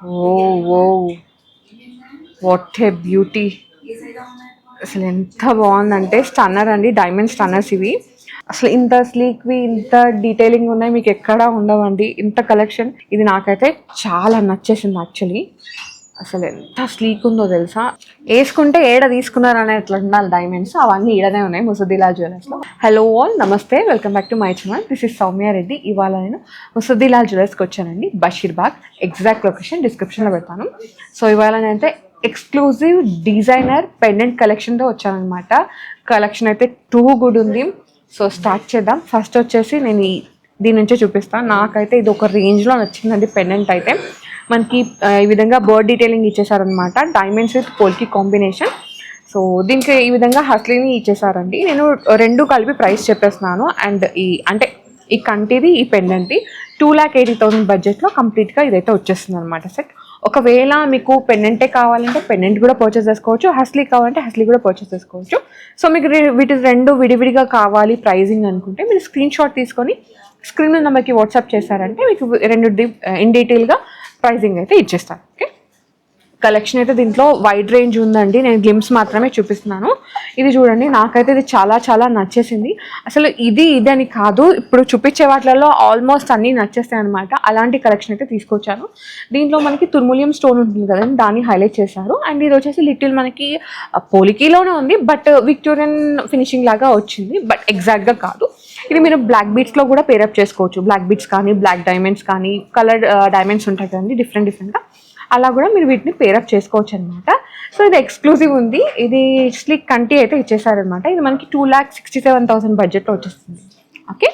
Oh oh what a beauty. అసలు ఎంత బాగుందంటే స్టన్నర్ అండి, డైమండ్ స్టన్నర్స్ ఇవి. అసలు ఇంత స్లీక్వి ఇంత డీటెయిలింగ్ ఉన్నాయి మీకు ఎక్కడా ఉండవండి, ఇంత కలెక్షన్. ఇది నాకైతే చాలా నచ్చేసింది యాక్చువల్లీ. అసలు ఎంత స్లీక్ ఉందో తెలుసా, వేసుకుంటే ఏడ తీసుకున్నారు అనేట్లా ఉండాలి డైమండ్స్. అవన్నీ ఈడనే ఉన్నాయి ముసుద్దిలాల్ జ్యువెలర్స్లో. హలో ఆల్, నమస్తే, welcome back to my channel. This is Soumya Reddy. ఇవాళ నేను ముసుద్దిలాల్ జ్యువెలర్స్కి వచ్చానండి, బషీర్బాగ్. ఎగ్జాక్ట్ లొకేషన్ డిస్క్రిప్షన్లో పెడతాను. సో ఇవాళ నేనైతే ఎక్స్క్లూజివ్ డిజైనర్ పెండెంట్ కలెక్షన్తో వచ్చానమాట. కలెక్షన్ అయితే టూ గుడ్ ఉంది. సో స్టార్ట్ చేద్దాం. ఫస్ట్ వచ్చేసి నేను దీని నుంచే చూపిస్తాను. నాకైతే ఇది ఒక రేంజ్లో నచ్చిందండి. పెండెంట్ అయితే మనకి ఈ విధంగా బర్డ్ డీటెయిలింగ్ ఇచ్చేసారనమాట, diamonds with polki combination. So దీనికి ఈ విధంగా హస్లీని ఇచ్చేసారండి. నేను రెండు కలిపి ప్రైస్ చెప్పేస్తున్నాను. అండ్ ఈ కంటిది ఈ పెండెంట్ది 2,80,000 బడ్జెట్లో కంప్లీట్గా ఇదైతే వచ్చేస్తుంది అనమాట సెట్. ఒకవేళ మీకు పెండెంటే కావాలంటే పెండెంట్ కూడా పర్చేస్ చేసుకోవచ్చు, హస్లీ కావాలంటే హస్లీ కూడా పర్చేస్ చేసుకోవచ్చు. సో మీకు వీటి రెండు విడివిడిగా కావాలి ప్రైజింగ్ అనుకుంటే మీరు స్క్రీన్ షాట్ తీసుకొని స్క్రీన్ నెంబర్కి వాట్సాప్ చేశారంటే మీకు రెండు ఇన్ డీటెయిల్గా ప్రైజింగ్ అయితే ఇచ్చేస్తాను. ఓకే, కలెక్షన్ అయితే దీంట్లో వైడ్ రేంజ్ ఉందండి. నేను గ్లిమ్స్ మాత్రమే చూపిస్తున్నాను. ఇది చూడండి, నాకైతే ఇది చాలా చాలా నచ్చేసింది. అసలు ఇది అని కాదు, ఇప్పుడు చూపించే వాటిలలో ఆల్మోస్ట్ అన్నీ నచ్చేస్తాయి అనమాట. అలాంటి కలెక్షన్ అయితే తీసుకొచ్చాను. దీంట్లో మనకి తుర్ములియం స్టోన్ ఉంటుంది కదండి, దాన్ని హైలైట్ చేశారు. అండ్ ఇది వచ్చేసి లిటిల్ మనకి పోలికీలోనే ఉంది, బట్ విక్టోరియన్ ఫినిషింగ్ లాగా వచ్చింది, బట్ ఎగ్జాక్ట్గా కాదు. ఇది మీరు బ్లాక్ బీట్స్లో కూడా పేరప్ చేసుకోవచ్చు. బ్లాక్ బీట్స్ కానీ బ్లాక్ డైమండ్స్ కానీ కలర్ డైమండ్స్ ఉంటాయి కదండి డిఫరెంట్గా, అలా కూడా మీరు వీటిని పేరప్ చేసుకోవచ్చు అనమాట. సో ఇది ఎక్స్క్లూజివ్ ఉంది. ఇది స్లిక్ కంటి అయితే ఇచ్చేసారనమాట. ఇది మనకి 2,67,000 బడ్జెట్లో వచ్చేస్తుంది. ఓకే,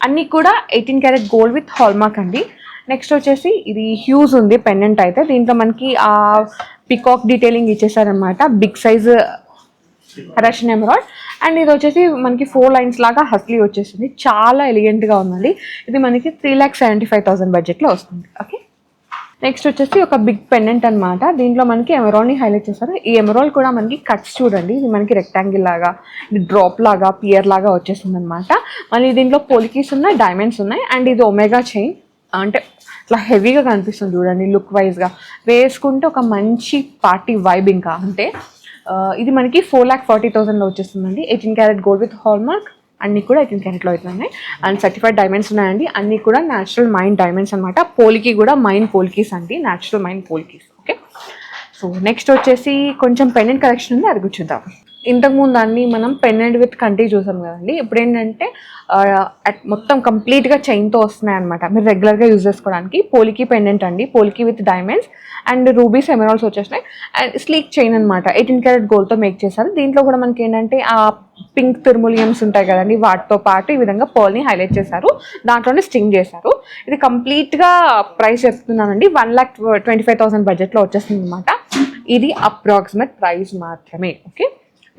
అన్నీ కూడా 18 క్యారెట్ గోల్డ్ విత్ హాల్మార్క్ అండి. నెక్స్ట్ వచ్చేసి ఇది హ్యూజ్ ఉంది పెండెంట్ అయితే. దీంట్లో మనకి ఆ పికాక్ డీటెయిలింగ్ ఇచ్చేసారనమాట, big size Russian emerald. And ఇది వచ్చేసి మనకి 4 లైన్స్ లాగా హస్లీ వచ్చేసింది, చాలా ఎలిగెంట్గా ఉందండి. ఇది మనకి 3,75,000 బడ్జెట్లో వస్తుంది. ఓకే, నెక్స్ట్ వచ్చేసి ఒక బిగ్ పెండెంట్ అనమాట. దీంట్లో మనకి ఎమరాల్డ్ని హైలైట్ చేస్తారు. ఈ ఎమరాల్డ్ కూడా మనకి కట్స్ చూడండి, ఇది మనకి రెక్టాంగిల్ లాగా, ఇది డ్రాప్ లాగా, పియర్ లాగా వచ్చేసింది అనమాట. మళ్ళీ దీంట్లో పోలికీస్ ఉన్నాయి, డైమండ్స్ ఉన్నాయి. అండ్ ఇది ఒమేగా చైన్, అంటే ఇట్లా హెవీగా కనిపిస్తుంది చూడండి లుక్ వైజ్గా. వేసుకుంటే ఒక మంచి పార్టీ వైబ్. ఇంకా అంటే ఇది మనకి 4,40,000లో వచ్చేస్తుందండి. 18 క్యారెట్ గోల్డ్ విత్ హాల్మార్క్, అన్నీ కూడా 18 క్యారెట్లో అవుతున్నాయి. అండ్ సర్టిఫైడ్ డైమండ్స్ ఉన్నాయండి. అన్నీ కూడా న్యాచురల్ మైన్ డైమండ్స్ అనమాట. పోలికి కూడా మైన్ పోల్కీస్ అండి, natural mine polkis. Okay, so next వచ్చేసి కొంచెం పెండెంట్ కలెక్షన్ ఉంది, అది చూద్దాం. ఇంతకుముందు అన్నీ మనం పెండెంట్ విత్ కంటి చూసాం కదండి. ఇప్పుడు ఏంటంటే మొత్తం కంప్లీట్గా చైన్తో వస్తున్నాయి అనమాట, మీరు రెగ్యులర్గా యూజ్ చేసుకోవడానికి. పోలికి పెండెంట్ అండి, polki with diamonds and rubies emeralds వచ్చేసినాయి. అండ్ స్లీక్ చైన్ అనమాట, 18 క్యారెట్ గోల్డ్తో మేక్ చేశారు. దీంట్లో కూడా మనకి ఏంటంటే ఆ పింక్ తుర్ములియమ్స్ ఉంటాయి కదండి, వాటితో పాటు ఈ విధంగా పర్ల్ని హైలైట్ చేశారు, దాంట్లోనే స్టింగ్ చేశారు. ఇది కంప్లీట్గా ప్రైస్ చెప్తున్నానండి, 1,25,000 బడ్జెట్లో వచ్చేస్తుంది అనమాట. ఇది అప్రాక్సిమేట్ ప్రైస్ మాత్రమే. ఓకే,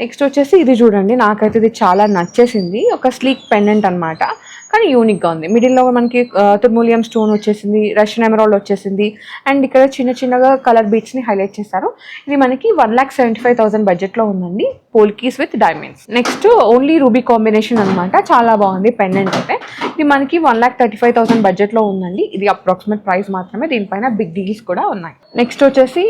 నెక్స్ట్ వచ్చేసి ఇది చూడండి, నాకైతే ఇది చాలా నచ్చేసింది. ఒక స్లీక్ పెండెంట్ అనమాట, కానీ యూనిక్గా ఉంది. మిడిల్లో మనకి తుర్ములియం స్టోన్ వచ్చేసింది, రష్యన్ ఎమరాల్డ్ వచ్చేసింది. అండ్ ఇక్కడ చిన్న చిన్నగా కలర్ బీట్స్ని హైలైట్ చేశారు. ఇది మనకి 1,75,000 బడ్జెట్లో ఉందండి, polkis with diamonds. Next only ruby combination అనమాట, చాలా బాగుంది పెండెంట్ అయితే. ఇది మనకి 1,35,000 బడ్జెట్లో ఉందండి. ఇది అప్రాక్సిమేట్ ప్రైస్ మాత్రమే, దీనిపైన బిగ్ డీల్స్ కూడా ఉన్నాయి. నెక్స్ట్ వచ్చేసి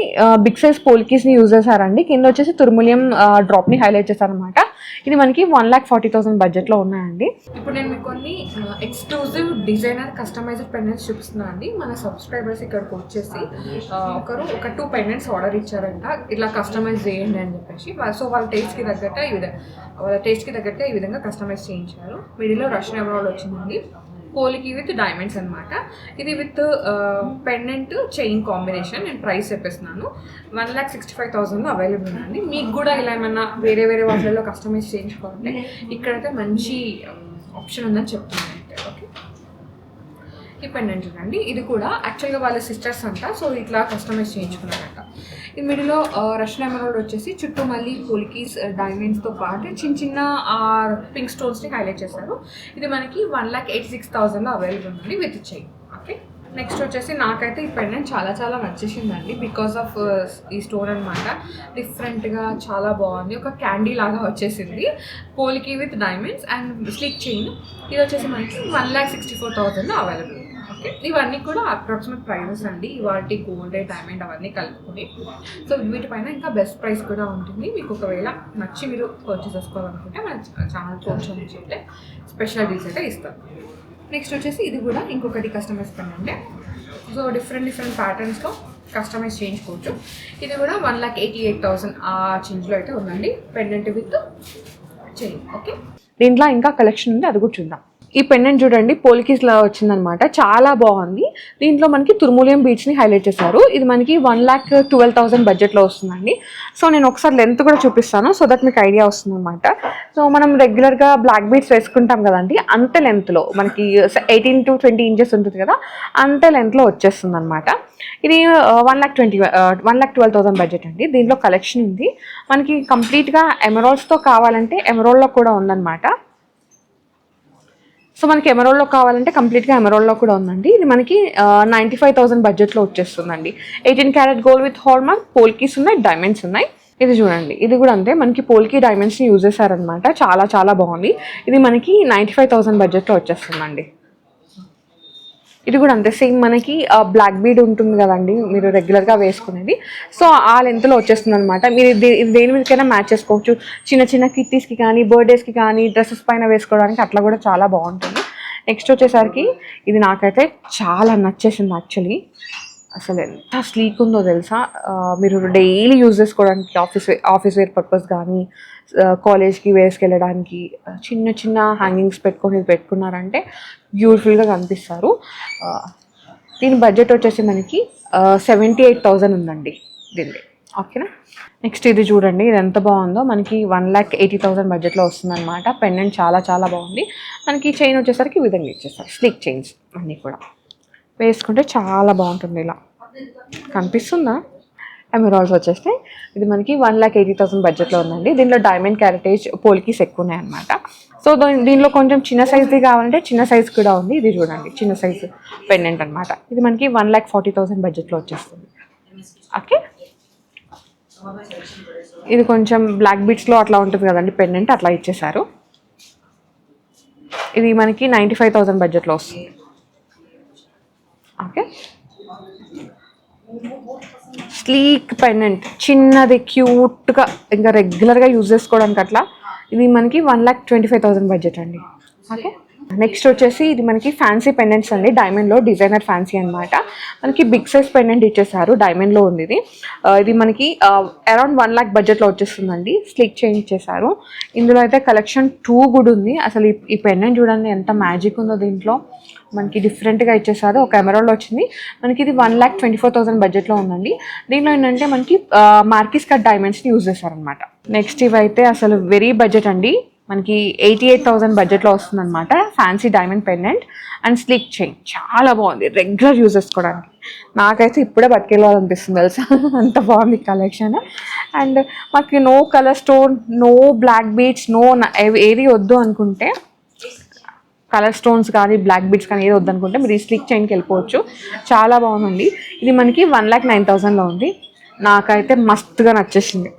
బిగ్ సైజ్ పోల్కీస్ని యూజ్ చేశారండి. కింద వచ్చేసి తుర్ములియం డ్రాప్ని హైలైట్ చేశారనమాట. ఇది మనకి 1,40,000 బడ్జెట్లో ఉన్నాయండి. ఇప్పుడు నేను మీకు కొన్ని ఎక్స్క్లూజివ్ డిజైనర్ కస్టమైజ్డ్ పెండెంట్స్ చూపిస్తున్నాను అండి. మన సబ్స్క్రైబర్స్ ఇక్కడికి వచ్చేసి ఒకరు 2 పెండెంట్స్ ఆర్డర్ ఇచ్చారంట, ఇట్లా కస్టమైజ్ చేయండి అని చెప్పేసి. సో వాళ్ళ టేస్ట్కి తగ్గట్టే ఈ విధంగా కస్టమైజ్ చేయించారు. మిడిల్లో రష్యన్ ఎమరాల్డ్ వచ్చిందండి, పోలికి విత్ డైమండ్స్ అనమాట. ఇది విత్ పెండెంట్ చైన్ కాంబినేషన్. నేను ప్రైస్ చెప్పేస్తున్నాను, 1,65,000లో అవైలబుల్ ఉందండి. మీకు కూడా ఇలా ఏమైనా వేరే వాటిల్లో కస్టమైజ్ చేయించుకోవాలంటే ఇక్కడైతే మంచి ఆప్షన్ ఉందని చెప్తున్నాను. ఓకే, ఈ పెండెంట్ చూడండి, ఇది కూడా యాక్చువల్గా వాళ్ళ సిస్టర్స్ అంట, సో ఇట్లా కస్టమైజ్ చేయించుకున్నారంట. ఈ మిడిల్లో రష్యన్ ఎమరాల్డ్ వచ్చేసి చుట్టూ మళ్ళీ పోలికీస్ డైమండ్స్తో పాటు చిన్న పింక్ స్టోన్స్ని హైలైట్ చేశారు. ఇది మనకి 1,86,000లో అవైలబుల్ ఉంది విత్ చైన్. ఓకే, నెక్స్ట్ వచ్చేసి నాకైతే ఈ పెండెంట్ చాలా చాలా నచ్చేసిందండి, బికాస్ ఆఫ్ ఈ స్టోన్ అనమాట. డిఫరెంట్గా చాలా బాగుంది, ఒక క్యాండీ లాగా వచ్చేసింది. Polki with diamonds and slick chain. ఇది వచ్చేసి మనకి 1,64,000లో అవైలబుల్. ఇవన్నీ కూడా అప్రాక్సిమేట్ ప్రైజెస్ అండి, వాటి గోల్డ్ డైమండ్ అవన్నీ కలుపుకొని. సో వీటిపైన ఇంకా బెస్ట్ ప్రైస్ కూడా ఉంటుంది. మీకు ఒకవేళ నచ్చి మీరు పర్చేస్ చేసుకోవాలనుకుంటే మన ఛానల్కి వచ్చి స్పెషల్ డీల్స్ అయితే ఇస్తాం. నెక్స్ట్ వచ్చేసి ఇది కూడా ఇంకొకటి కస్టమైజ్ పెండెంట్. సో డిఫరెంట్ ప్యాటర్న్స్లో కస్టమైజ్ చేయించుకోవచ్చు. ఇది కూడా 1,88,000 ఆ చేంజ్లో అయితే ఉందండి, పెండెంట్ విత్ చైన్. ఓకే, దీంట్లో ఇంకా కలెక్షన్ ఉంది, అది కూడా చూద్దాం. ఈ పెండెంట్ చూడండి, పోల్కీస్లా వచ్చిందనమాట, చాలా బాగుంది. దీంట్లో మనకి తుర్ములియం బీచ్ని హైలైట్ చేశారు. ఇది మనకి 1,12,000 బడ్జెట్లో వస్తుందండి. సో నేను ఒకసారి లెంత్ కూడా చూపిస్తాను, సో దట్ మీకు ఐడియా వస్తుంది అనమాట. సో మనం రెగ్యులర్గా బ్లాక్ బీడ్స్ వేసుకుంటాం కదండి, అంత లెంత్లో మనకి 18 to 20 ఇంచెస్ ఉంటుంది కదా, అంత లెంత్లో వచ్చేస్తుంది అనమాట. ఇది 1,12,000 బడ్జెట్ అండి. దీంట్లో కలెక్షన్ ఉంది మనకి కంప్లీట్గా. ఎమరాల్డ్స్తో కావాలంటే ఎమరాల్డ్లో కూడా ఉందన్నమాట. సో మనకి ఎమరాల్డ్లో కావాలంటే కంప్లీట్గా ఎమరాల్డ్లో కూడా ఉందండి. ఇది మనకి 95,000 బడ్జెట్లో వచ్చేస్తుందండి. 18 carat gold with hallmark, polkis ఉన్నాయి, డైమండ్స్ ఉన్నాయి. ఇది చూడండి, ఇది కూడా అంతే, మనకి పోల్కీ డైమండ్స్ని యూజ్ చేశారనమాట. చాలా చాలా బాగుంది. ఇది మనకి 95,000 బడ్జెట్లో వచ్చేస్తుందండి. ఇది కూడా అంతే, సేమ్ మనకి బ్లాక్ బీడ్ ఉంటుంది కదండి మీరు రెగ్యులర్గా వేసుకునేది, సో ఆ లెంత్లో వచ్చేస్తుంది అనమాట. మీరు ఇది దేని మీదకైనా మ్యాచ్ చేసుకోవచ్చు. చిన్న చిన్న కిట్టీస్కి కానీ, బర్త్డేస్కి కానీ, డ్రెస్సెస్ పైన వేసుకోవడానికి అట్లా కూడా చాలా బాగుంటుంది. నెక్స్ట్ వచ్చేసరికి ఇది నాకైతే చాలా నచ్చేసింది యాక్చువల్లీ. అసలు ఎంత స్లీక్ ఉందో తెలుసా. మీరు డైలీ యూజ్ చేసుకోవడానికి, ఆఫీస్ వేర్ పర్పస్ కానీ, కాలేజ్కి వేసుకెళ్ళడానికి, చిన్న చిన్న హ్యాంగింగ్స్ పెట్టుకొని ఇది పెట్టుకున్నారంటే బ్యూటిఫుల్గా కనిపిస్తారు. దీని బడ్జెట్ వచ్చేసి మనకి 78,000 ఉందండి దీన్ని. ఓకేనా, నెక్స్ట్ ఇది చూడండి, ఇది ఎంత బాగుందో. మనకి 1,80,000 బడ్జెట్లో వస్తుందన్నమాట. పెండెంట్ చాలా చాలా బాగుంది. మనకి చైన్ వచ్చేసరికి ఈ విధంగా ఇచ్చేస్తారు, స్లీక్ చైన్స్ అన్నీ కూడా. వేసుకుంటే చాలా బాగుంటుంది. ఇలా కనిపిస్తుందా? ఎమరాల్డ్స్ వచ్చేస్తే ఇది మనకి 1,80,000 బడ్జెట్లో ఉందండి. దీనిలో డైమండ్ క్యారెటేజ్ పోల్కీస్ ఎక్కువ ఉన్నాయి అనమాట. సో దీనిలో కొంచెం చిన్న సైజ్ది కావాలంటే చిన్న సైజ్ కూడా ఉంది. ఇది చూడండి, చిన్న సైజు పెండెంట్ అనమాట. ఇది మనకి 1,40,000 బడ్జెట్లో వచ్చేస్తుంది. ఓకే, ఇది కొంచెం బ్లాక్ బీట్స్లో అట్లా ఉంటుంది కదండి పెండెంట్, అట్లా ఇచ్చేసారు. ఇది మనకి 95,000 బడ్జెట్లో వస్తుంది. ఓకే, స్లీక్ పెండెంట్, చిన్నది క్యూట్గా ఇంకా రెగ్యులర్గా యూజ్ చేసుకోవడానికి అట్లా. ఇది మనకి 1,25,000 బడ్జెట్ అండి. ఓకే, నెక్స్ట్ వచ్చేసి ఇది మనకి ఫ్యాన్సీ పెండెంట్స్ అండి, డైమండ్లో డిజైనర్ ఫ్యాన్సీ అనమాట. మనకి బిగ్ సైజ్ పెండెంట్ ఇచ్చేసారు, డైమండ్లో ఉంది ఇది. ఇది మనకి అరౌండ్ 1 lakh బడ్జెట్లో వచ్చేస్తుందండి. స్లిక్ చైన్ ఇచ్చేసారు. ఇందులో అయితే కలెక్షన్ 2 కూడా ఉంది. అసలు ఈ పెండెంట్ చూడండి ఎంత మ్యాజిక్ ఉందో. దీంట్లో మనకి డిఫరెంట్గా ఇచ్చేసారు. ఒక ఎమరాల్డ్ వచ్చింది. మనకి ఇది 1,24,000 బడ్జెట్లో ఉందండి. దీంట్లో ఏంటంటే మనకి మార్కిస్ కట్ డైమండ్స్ని యూజ్ చేశారనమాట. నెక్స్ట్ ఇవైతే అసలు వెరీ బడ్జెట్ అండి. మనకి 88,000 బడ్జెట్లో వస్తుందన్నమాట. Fancy diamond pendant and slick chain, చాలా బాగుంది. రెగ్యులర్ యూజ్ చేసుకోవడానికి నాకైతే ఇప్పుడే పట్టుకెళ్ళాలనిపిస్తుంది తెలుసా, అంత బాగుంది కలెక్షన్. అండ్ మనకి no colour stone, no black beads, no ఏది వద్దు అనుకుంటే, కలర్ స్టోన్స్ కానీ బ్లాక్ బీడ్స్ కానీ ఏది వద్దనుకుంటే మీరు ఈ స్లిక్ చైన్కి వెళ్ళిపోవచ్చు. చాలా బాగుందండి. ఇది మనకి 1,09,000లో ఉంది. నాకైతే మస్తుగా నచ్చేసింది.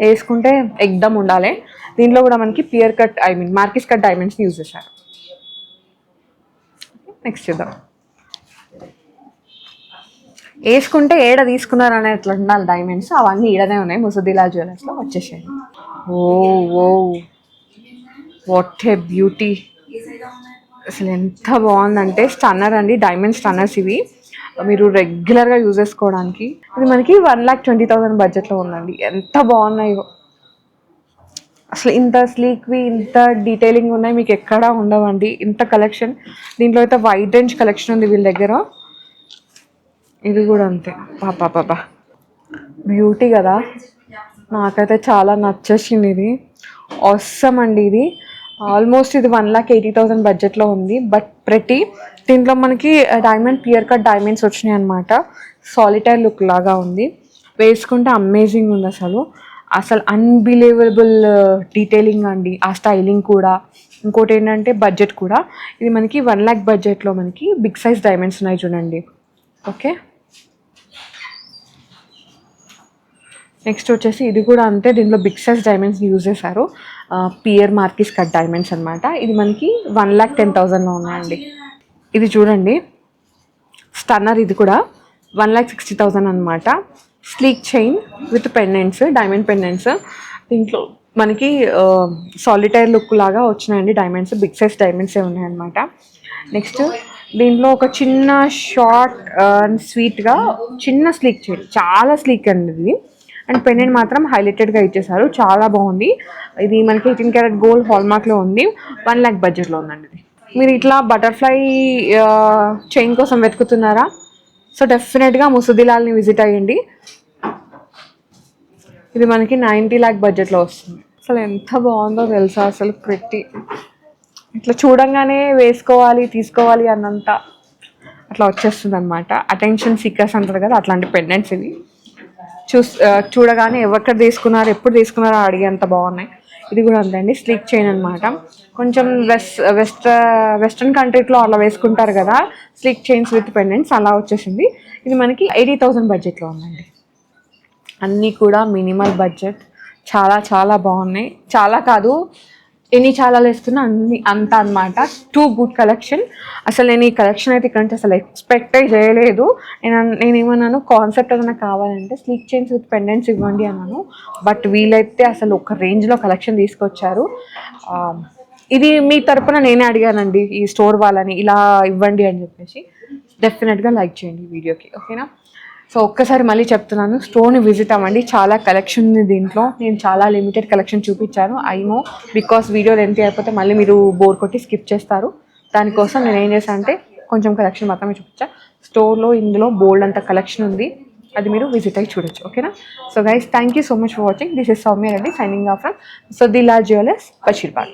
వేసుకుంటే ఎక్దమ్ ఉండాలి. దీంట్లో కూడా మనకి పియర్ కట్ మార్కిస్ కట్ డైమండ్స్ని యూజ్ చేశారు. నెక్స్ట్ చూద్దాం. వేసుకుంటే ఏడ తీసుకున్నారు అనే అట్లా ఉండాలి డైమండ్స్. అవన్నీ ఈడనే ఉన్నాయి, ముసుదిలా జ్యువెలర్స్లో వచ్చేసాయి. Oh what a beauty. అసలు ఎంత బాగుందంటే స్టన్నర్ అండి, డైమండ్ స్టన్నర్స్ ఇవి. మీరు రెగ్యులర్గా యూజ్ చేసుకోవడానికి. ఇది మనకి 1,20,000 బడ్జెట్లో ఉందండి. ఎంత బాగున్నాయో అసలు. ఇంత స్లీక్వి, ఇంత డీటెయిలింగ్ ఉన్నాయి మీకు ఎక్కడా ఉండవండి, ఇంత కలెక్షన్. దీంట్లో అయితే వైడ్ రేంజ్ కలెక్షన్ ఉంది వీళ్ళ దగ్గర. ఇది కూడా అంతే, పాపా బ్యూటీ కదా. నాకైతే చాలా నచ్చేసింది ఇది. అవసరం అండి ఇది. ఆల్మోస్ట్ ఇది 1,80,000 బడ్జెట్లో ఉంది. బట్ ప్రతి దీంట్లో మనకి డైమండ్ పియర్ కట్ డైమండ్స్ వచ్చినాయి అనమాట. సాలిటైర్ లుక్ లాగా ఉంది. వేసుకుంటే అమేజింగ్ ఉంది అసలు అన్బిలీవబుల్ డీటెయిలింగ్ అండి. ఆ స్టైలింగ్ కూడా. ఇంకోటి ఏంటంటే బడ్జెట్ కూడా. ఇది మనకి 1 lakh బడ్జెట్లో మనకి బిగ్ సైజ్ డైమండ్స్ ఉన్నాయి చూడండి. ఓకే, నెక్స్ట్ వచ్చేసి ఇది కూడా అంతే. దీంట్లో బిగ్ సైజ్ డైమండ్స్ని యూజ్ చేశారు. పియర్ మార్కిస్ కట్ డైమండ్స్ అనమాట. ఇది మనకి 1,10,000లో ఉన్నాయండి. ఇది చూడండి, స్టన్నర్. ఇది కూడా 1,60,000 అనమాట. Sleek chain with pendants, diamond pendants. దీంట్లో మనకి సాలిటైర్ లుక్ లాగా వచ్చినాయండి డైమండ్స్, బిగ్ సైజ్ డైమండ్సే ఉన్నాయన్నమాట. నెక్స్ట్ దీంట్లో ఒక చిన్న షార్ట్ స్వీట్గా చిన్న స్లీక్ చైన్, చాలా స్లీక్ అండి ఇది. అండ్ పెండెంట్ మాత్రం హైలైటెడ్గా ఇచ్చేసారు, చాలా బాగుంది. ఇది మనకి 18 క్యారెట్ గోల్డ్ హాల్మార్క్లో ఉంది. 1 lakh బడ్జెట్లో ఉందండి ఇది. మీరు ఇట్లా బటర్ఫ్లై చైన్ కోసం వెతుకుతున్నారా? సో డెఫినెట్గా ముసుదిలాల్ని విజిట్ అయ్యండి. ఇది మనకి 90 lakh బడ్జెట్లో వస్తుంది. అసలు ఎంత బాగుందో తెలుసా, అసలు పెట్టి ఇట్లా చూడంగానే వేసుకోవాలి తీసుకోవాలి అన్నంత అట్లా వచ్చేస్తుంది అనమాట. అటెన్షన్ సీకర్స్ అంటారు కదా, అట్లాంటి పెండెంట్స్ ఇవి. చూడగానే ఎవరిక్కడ తీసుకున్నారు, ఎప్పుడు తీసుకున్నారో అడిగేంత బాగున్నాయి. ఇది కూడా అంతే అండి, స్లీక్ చైన్ అనమాట. కొంచెం వెస్ట్రన్ కంట్రీలో అలా వేసుకుంటారు కదా స్లీక్ చైన్స్ విత్ పెండెంట్స్, అలా వచ్చేసింది. ఇది మనకి 80,000 బడ్జెట్లో ఉందండి. అన్నీ కూడా మినిమల్ బడ్జెట్, చాలా చాలా బాగున్నాయి. చాలా కాదు, ఎన్ని చాలా వేస్తున్నా అన్ని అంత అనమాట. Too good collection. అసలు నేను ఈ కలెక్షన్ అయితే ఇక్కడ నుంచి అసలు ఎక్స్పెక్టే చేయలేదు. నేను ఏమన్నాను, కాన్సెప్ట్ ఏదైనా కావాలంటే స్లీక్ చైన్స్ విత్ పెండెంట్స్ ఇవ్వండి అన్నాను. బట్ వీలైతే అసలు ఒక రేంజ్లో కలెక్షన్ తీసుకొచ్చారు. ఇది మీ తరపున నేనే అడిగానండి ఈ స్టోర్ వాళ్ళని, ఇలా ఇవ్వండి అని చెప్పేసి. డెఫినెట్గా లైక్ చేయండి ఈ వీడియోకి, ఓకేనా? సో ఒక్కసారి మళ్ళీ చెప్తున్నాను, స్టోర్ని విజిట్ అవ్వండి. చాలా కలెక్షన్ ఉంది దీంట్లో. నేను చాలా లిమిటెడ్ కలెక్షన్ చూపించాను, I know, because video length అయిపోతే మళ్ళీ మీరు బోర్ కొట్టి స్కిప్ చేస్తారు. దానికోసం నేను ఏం చేశాను అంటే కొంచెం కలెక్షన్ మాత్రమే చూపించా. స్టోర్లో ఇందులో బోల్డ్ అంత కలెక్షన్ ఉంది, అది మీరు విజిట్ అయ్యి చూడొచ్చు, ఓకేనా? So guys, thank you so much for watching. This is Soumya Reddy signing off from Musaddilal jewellers, Basheerbagh.